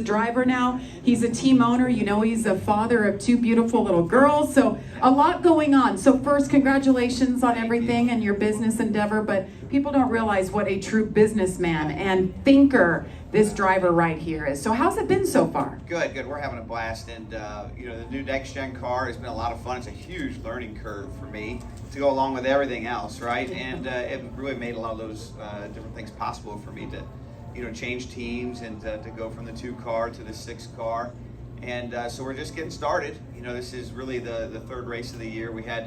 driver now. He's a team owner. You know, he's a father of two beautiful little girls. So a lot going on. So first, congratulations on everything and your business endeavor. But people don't realize what a true businessman and thinker this driver right here is. So how's it been so far? Good. We're having a blast. And, you know, the new next-gen car has been a lot of fun. It's a huge learning curve for me to go along with everything else, right? And it really made a lot of those different things possible for me to, you know, change teams and to go from the 2-car to the 6-car. And so we're just getting started. You know, this is really the third race of the year. We had,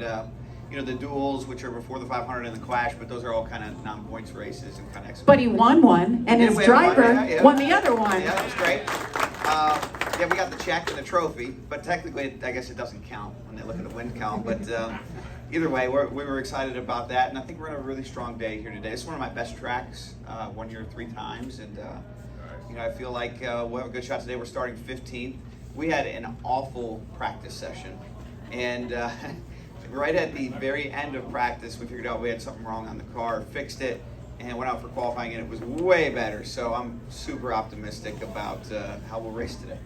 you know, the duels, which are before the 500 and the Clash, but those are all kind of non-points races and kind of. But he won one, and his driver won the other one. Yeah, that was great. Yeah, we got the check and the trophy, but technically, I guess it doesn't count when they look at the win count. But either way, we were excited about that, and I think we're on a really strong day here today. It's one of my best tracks, 1 year, 3 times, and you know, I feel like we'll have a good shot today. We're starting 15th. We had an awful practice session, and right at the very end of practice, we figured out we had something wrong on the car, fixed it, and went out for qualifying, and it was way better. So I'm super optimistic about how we'll race today.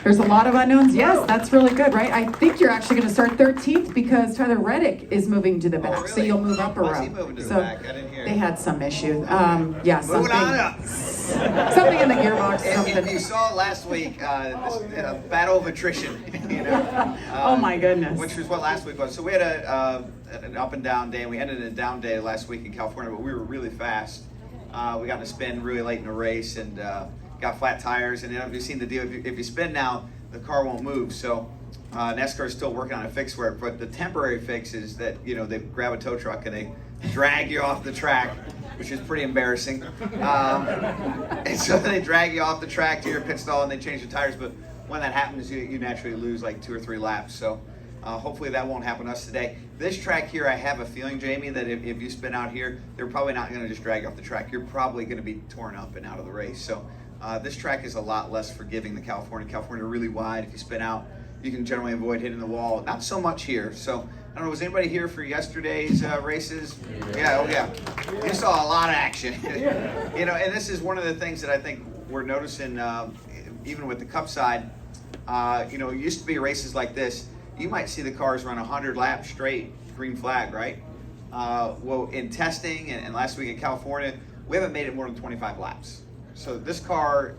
There's a lot of unknowns. Yes, that's really good, right? I think you're actually going to start 13th because Tyler Reddick is moving to the back, really? So you'll move up a row. Why is he moving to the back? I didn't hear. They had some issue. Yeah, moving on up. Something in the gearbox. If you saw it last week, this battle of attrition. You know. Oh my goodness. Which was what last week was. So we had an up and down day, and we ended a down day last week in California, but we were really fast. We got to spin really late in the race and got flat tires. And if you've seen the deal, if you spin now, the car won't move. So NASCAR is still working on a fix for it. But the temporary fix is that, you know, they grab a tow truck and they drag you off the track, which is pretty embarrassing. And so they drag you off the track to your pit stall and they change the tires. But when that happens, you naturally lose like 2 or 3 laps. So hopefully that won't happen to us today. This track here, I have a feeling, Jamie, that if you spin out here, they're probably not going to just drag you off the track. You're probably going to be torn up and out of the race. So this track is a lot less forgiving than California. California really wide. If you spin out, you can generally avoid hitting the wall. Not so much here. So I don't know, was anybody here for yesterday's races? Yeah, oh yeah. You saw a lot of action. You know, and this is one of the things that I think we're noticing, even with the Cup side. You know, it used to be races like this. You might see the cars run 100 laps straight, green flag, right? Well, in testing and last week in California, we haven't made it more than 25 laps. So this car,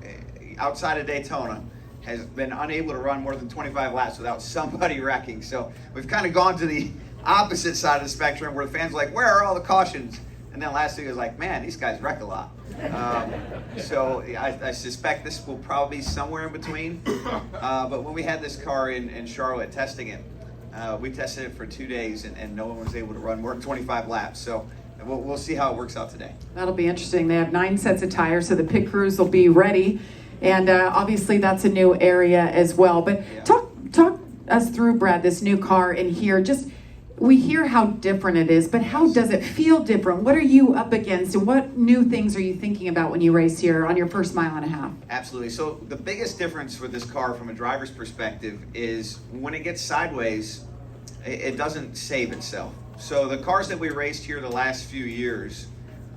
outside of Daytona, has been unable to run more than 25 laps without somebody wrecking. So we've kind of gone to the opposite side of the spectrum where the fans are like, where are all the cautions? And then last week it was like, man, these guys wreck a lot. So I suspect this will probably be somewhere in between. But when we had this car in Charlotte testing it, we tested it for 2 days and no one was able to run more than 25 laps. So we'll see how it works out today. That'll be interesting. They have 9 sets of tires, so the pit crews will be ready. And obviously that's a new area as well. But Yeah. talk us through, Brad, this new car in here. Just, we hear how different it is, but how does it feel different? What are you up against, and what new things are you thinking about when you race here on your first mile and a half? Absolutely. So the biggest difference with this car from a driver's perspective is when it gets sideways, it doesn't save itself. So the cars that we raced here the last few years,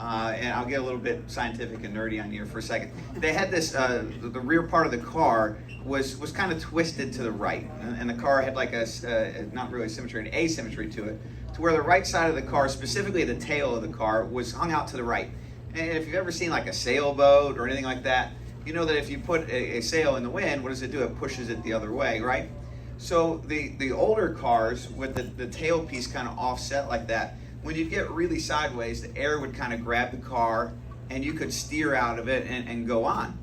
and I'll get a little bit scientific and nerdy on here for a second. They had this, the rear part of the car was kind of twisted to the right. And the car had like not really symmetry, an asymmetry to it, to where the right side of the car, specifically the tail of the car, was hung out to the right. And if you've ever seen like a sailboat or anything like that, you know that if you put a sail in the wind, what does it do? It pushes it the other way, right? So the older cars with the tailpiece kind of offset like that, when you get really sideways, the air would kind of grab the car and you could steer out of it and go on.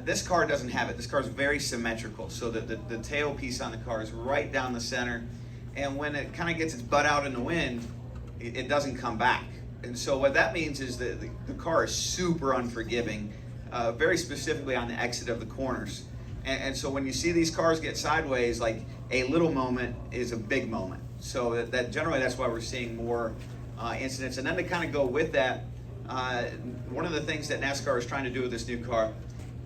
This car doesn't have it. This car is very symmetrical. So the tailpiece on the car is right down the center. And when it kind of gets its butt out in the wind, it doesn't come back. And so what that means is that the car is super unforgiving, very specifically on the exit of the corners. And so when you see these cars get sideways, like a little moment is a big moment. So that generally that's why we're seeing more incidents. And then to kind of go with that, one of the things that NASCAR is trying to do with this new car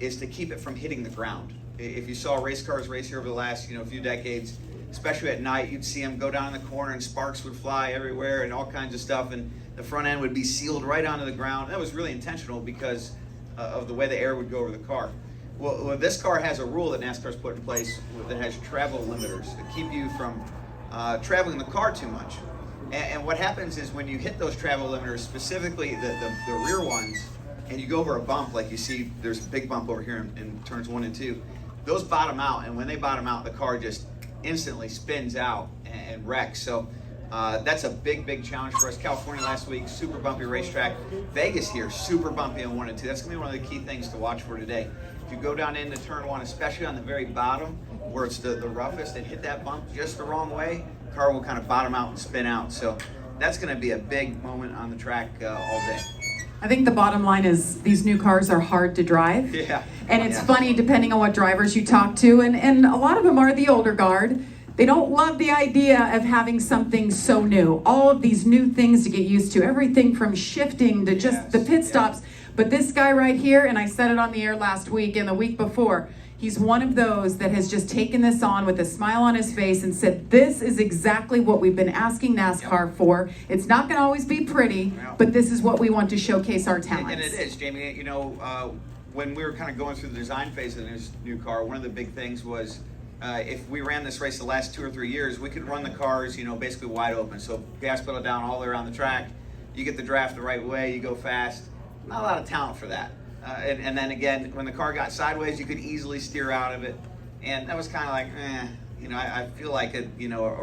is to keep it from hitting the ground. If you saw race cars race here over the last few decades, especially at night, you'd see them go down in the corner and sparks would fly everywhere and all kinds of stuff, and the front end would be sealed right onto the ground. That was really intentional because of the way the air would go over the car. Well, this car has a rule that NASCAR's put in place that has travel limiters to keep you from traveling the car too much. And what happens is when you hit those travel limiters, specifically the rear ones, and you go over a bump, like you see there's a big bump over here in turns 1 and 2, those bottom out, and when they bottom out, the car just instantly spins out and wrecks. So that's a big challenge for us. California last week, super bumpy racetrack. Vegas here, super bumpy on 1 and 2. That's gonna be one of the key things to watch for today. If you go down into turn 1, especially on the very bottom, where it's the roughest, and hit that bump just the wrong way, the car will kind of bottom out and spin out. So that's gonna be a big moment on the track all day. I think the bottom line is these new cars are hard to drive. Yeah. And it's funny, depending on what drivers you talk to, and a lot of them are the older guard. They don't love the idea of having something so new. All of these new things to get used to, everything from shifting to just the pit stops. But this guy right here, and I said it on the air last week and the week before, he's one of those that has just taken this on with a smile on his face and said, this is exactly what we've been asking NASCAR for. It's not going to always be pretty, but this is what we want to showcase our talents. And it is, Jamie. You know, when we were kind of going through the design phase of this new car, one of the big things was if we ran this race the last 2 or 3 years, we could run the cars, you know, basically wide open. So gas pedal down all the way around the track. You get the draft the right way, you go fast. Not a lot of talent for that. And then again, when the car got sideways, you could easily steer out of it. And that was kind of like, you know, I feel like a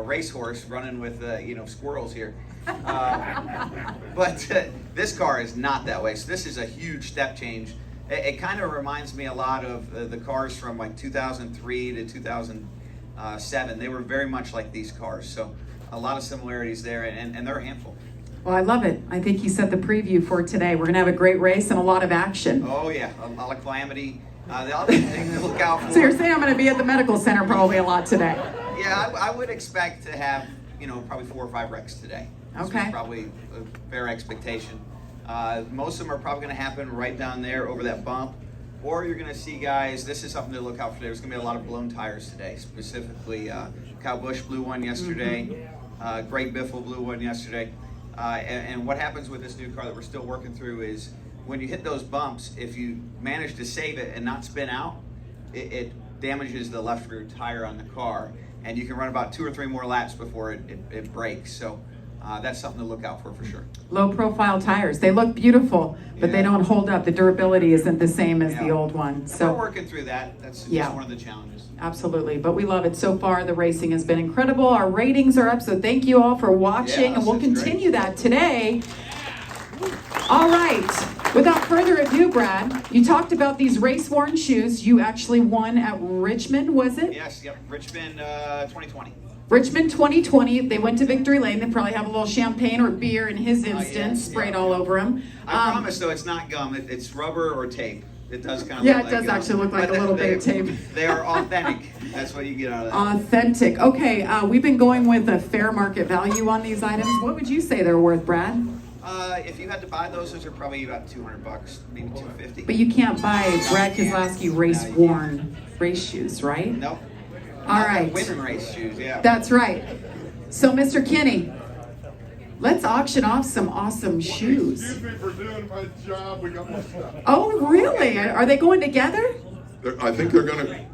racehorse running with, you know, squirrels here. But this car is not that way. So this is a huge step change. It kind of reminds me a lot of the cars from like 2003 to 2007. They were very much like these cars. So a lot of similarities there, and they're a handful. Well, I love it. I think he set the preview for today. We're going to have a great race and a lot of action. Oh, yeah. A lot of calamity. The other thing to look out for. So you're saying I'm going to be at the medical center probably a lot today? Yeah, I would expect to have, you know, probably 4 or 5 wrecks today. Okay. This is probably a fair expectation. Most of them are probably going to happen right down there over that bump. Or you're going to see guys, this is something to look out for. There's going to be a lot of blown tires today. Specifically, Kyle Busch blew one yesterday. Greg Biffle blew one yesterday. And what happens with this new car that we're still working through is when you hit those bumps, if you manage to save it and not spin out, it damages the left rear tire on the car. And you can run about 2 or 3 more laps before it breaks. So that's something to look out for sure. Low profile tires. They look beautiful, but they don't hold up. The durability isn't the same as the old one. So we're working through that. That's just one of the challenges. Absolutely, but we love it. So far, the racing has been incredible. Our ratings are up, so thank you all for watching, and we'll continue that today. All right, without further ado, Brad, you talked about these race-worn shoes. You actually won at Richmond, was it? Yes, yep, Richmond 2020. Richmond 2020, they went to Victory Lane. They probably have a little champagne or beer in his instance, sprayed all over him. I promise, though, it's not gum. It's rubber or tape. It does kind of look like it does actually look like a little bit of tape. They are authentic. That's what you get out of that. Authentic. Okay, we've been going with a fair market value on these items. What would you say they're worth, Brad? If you had to buy those are probably about $200, maybe $250. But you can't buy Brad Keselowski race-worn race shoes, right? Nope. All right. Women race shoes, yeah. That's right. So, Mr. Kinney, let's auction off some awesome shoes. Excuse me for doing my job. We got my stuff. Oh, really? Are they going together? I think they're going to